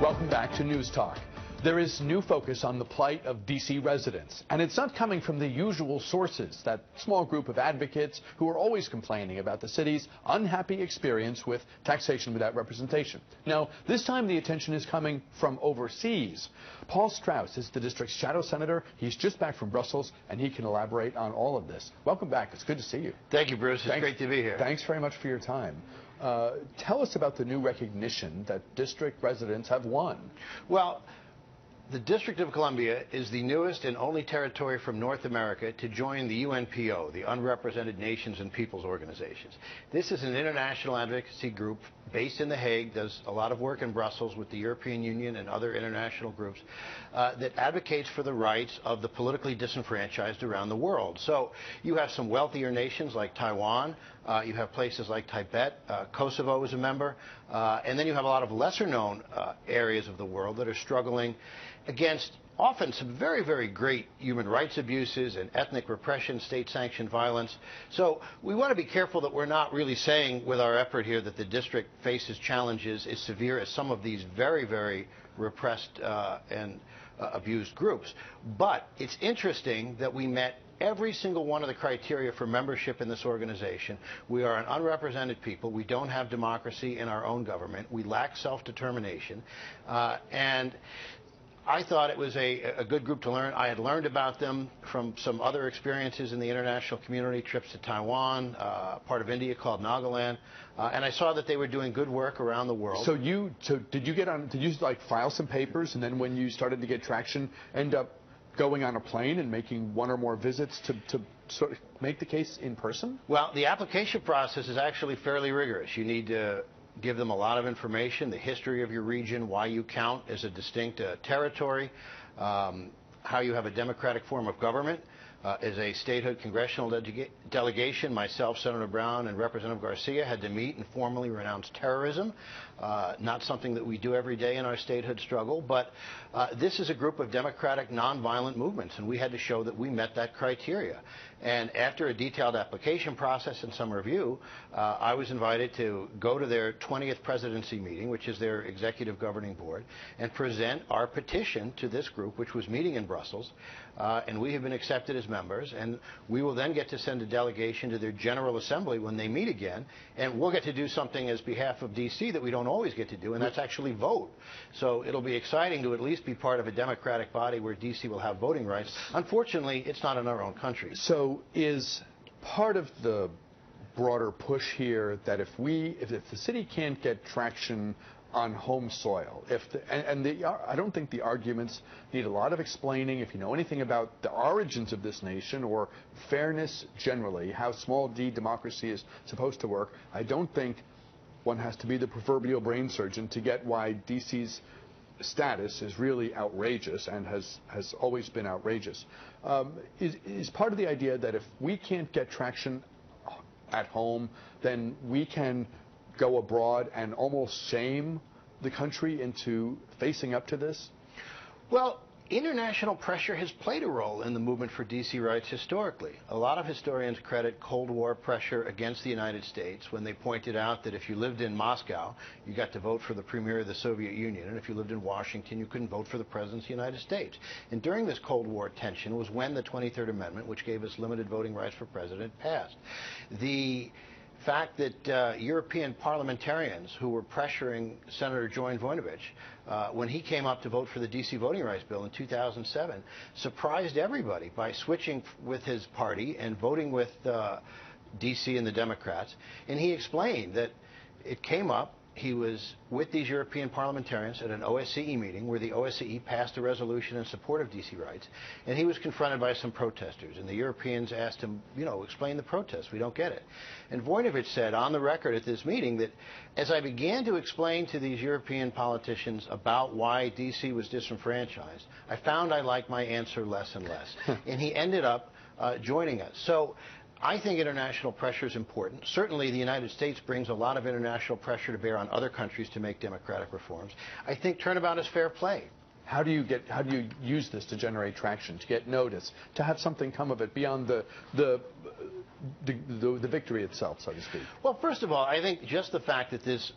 Welcome back to News Talk. There is new focus on the plight of D.C. residents, and it's not coming from the usual sources, that small group of advocates who are always complaining about the city's unhappy experience with taxation without representation. No, this time the attention is coming from overseas. Paul Strauss is the district's shadow senator. He's just back from Brussels, and he can elaborate on all of this. Welcome back. It's good to see you. Thank you, Bruce. It's great to be here. Thanks very much for your time. Tell us about the new recognition that district residents have won. Well, the District of Columbia is the newest and only territory from North America to join the UNPO, the Unrepresented Nations and Peoples Organizations. This is an international advocacy group based in The Hague, does a lot of work in Brussels with the European Union and other international groups that advocates for the rights of the politically disenfranchised around the world. So you have some wealthier nations like Taiwan, you have places like Tibet, Kosovo is a member, and then you have a lot of lesser-known areas of the world that are struggling against often some very, very great human rights abuses and ethnic repression, state-sanctioned violence. So we want to be careful that we're not really saying with our effort here that the district faces challenges as severe as some of these very, very repressed and abused groups. But it's interesting that we met every single one of the criteria for membership in this organization. We are an unrepresented people. We don't have democracy in our own government. We lack self-determination. And I thought it was a good group to learn. I had learned about them from some other experiences in the international community, trips to Taiwan, part of India called Nagaland, and I saw that they were doing good work around the world. So did you like file some papers, and then when you started to get traction, end up going on a plane and making one or more visits to sort of make the case in person? Well, the application process is actually fairly rigorous. You need to give them a lot of information, the history of your region, why you count as a distinct territory, how you have a democratic form of government. As a statehood congressional delegation, myself, Senator Brown, and Representative Garcia had to meet and formally renounce terrorism. Not something that we do every day in our statehood struggle, but this is a group of democratic, nonviolent movements, and we had to show that we met that criteria. And after a detailed application process and some review, I was invited to go to their 20th presidency meeting, which is their executive governing board, and present our petition to this group, which was meeting in Brussels, and we have been accepted as members, and we will then get to send a delegation to their General Assembly when they meet again, and we'll get to do something as behalf of D.C. that we don't always get to do, and that's actually vote. So it'll be exciting to at least be part of a democratic body where D.C. will have voting rights. Unfortunately, it's not in our own country. So is part of the broader push here that if the city can't get traction on home soil, I don't think the arguments need a lot of explaining. If you know anything about the origins of this nation or fairness generally, how small d democracy is supposed to work, I don't think one has to be the proverbial brain surgeon to get why D.C.'s status is really outrageous and has always been outrageous. Is part of the idea that if we can't get traction at home, then we can go abroad and almost shame the country into facing up to this? Well, international pressure has played a role in the movement for D.C. rights historically. A lot of historians credit Cold War pressure against the United States when they pointed out that if you lived in Moscow, you got to vote for the premier of the Soviet Union, and if you lived in Washington, you couldn't vote for the president of the United States. And during this Cold War tension was when the 23rd Amendment, which gave us limited voting rights for president, passed. The fact that European parliamentarians who were pressuring Senator Joyn Voinovich when he came up to vote for the D.C. Voting Rights Bill in 2007 surprised everybody by switching with his party and voting with D.C. and the Democrats. And he explained that it came up. He was with these European parliamentarians at an OSCE meeting where the OSCE passed a resolution in support of D.C. rights, and he was confronted by some protesters, and the Europeans asked him, explain the protest, we don't get it. And Voinovich said on the record at this meeting that as I began to explain to these European politicians about why D.C. was disenfranchised, I found I liked my answer less and less. And he ended up joining us. So I think international pressure is important. Certainly the United States brings a lot of international pressure to bear on other countries to make democratic reforms. I think turnabout is fair play. How do you use this to generate traction, to get notice, to have something come of it beyond the victory itself, so to speak? Well, first of all, I think just the fact that this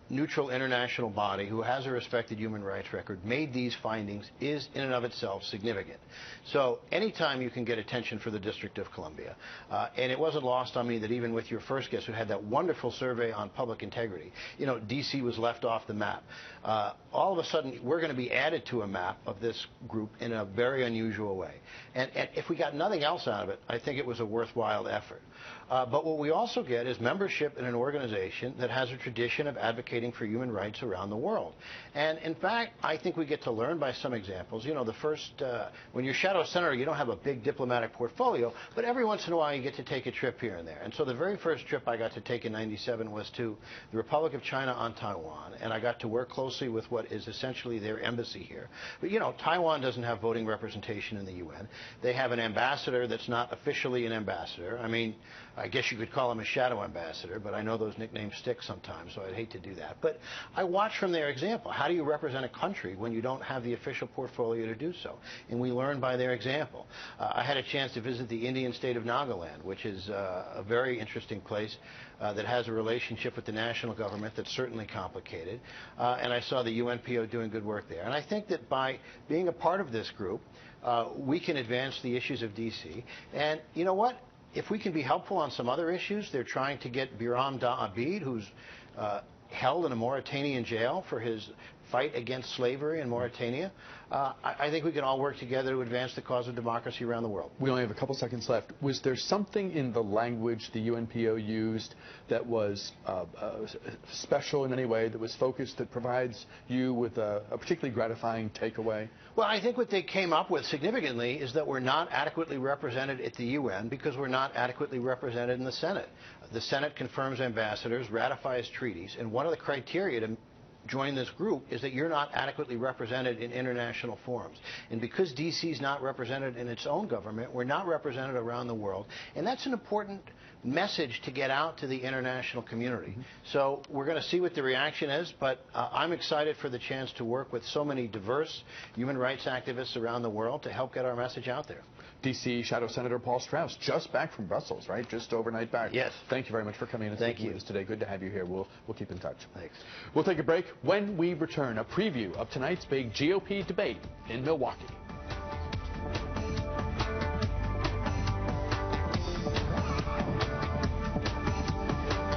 neutral international body who has a respected human rights record made these findings is in and of itself significant. So anytime you can get attention for the District of Columbia, and it wasn't lost on me that even with your first guest who had that wonderful survey on public integrity, you know, D.C. was left off the map. All of a sudden, we're going to be added to a map of this group in a very unusual way. And if we got nothing else out of it, I think it was a worthwhile effort. But what we also get is membership in an organization that has a tradition of advocating for human rights around the world. And in fact, I think we get to learn by some examples. You know, the first, when you're shadow senator, you don't have a big diplomatic portfolio, but every once in a while you get to take a trip here and there. And so the very first trip I got to take in '97 was to the Republic of China on Taiwan, and I got to work closely with what is essentially their embassy here. But you know, Taiwan doesn't have voting representation in the UN. They have an ambassador that's not officially an ambassador. I mean, I guess you could call him a shadow ambassador, but I know those nicknames stick sometimes, so I'd hate to do that. But I watch from their example. How do you represent a country when you don't have the official portfolio to do so? And we learn by their example. I had a chance to visit the Indian state of Nagaland, which is a very interesting place that has a relationship with the national government that's certainly complicated. And I saw the UNPO doing good work there. And I think that by being a part of this group, we can advance the issues of D.C. And you know what? If we can be helpful on some other issues, they're trying to get Biram Da Abid, who's held in a Mauritanian jail for his fight against slavery in Mauritania. I think we can all work together to advance the cause of democracy around the world. We only have a couple seconds left. Was there something in the language the UNPO used that was special in any way, that was focused, that provides you with a particularly gratifying takeaway? Well, I think what they came up with significantly is that we're not adequately represented at the UN because we're not adequately represented in the Senate. The Senate confirms ambassadors, ratifies treaties, and one of the criteria to join this group is that you're not adequately represented in international forums. And because D.C. is not represented in its own government, we're not represented around the world. And that's an important message to get out to the international community. So we're going to see what the reaction is, but I'm excited for the chance to work with so many diverse human rights activists around the world to help get our message out there. D.C. Shadow Senator Paul Strauss, just back from Brussels, right? Just overnight back. Yes. Thank you very much for coming in and speaking with us today. Good to have you here. We'll keep in touch. Thanks. We'll take a break. When we return, a preview of tonight's big GOP debate in Milwaukee.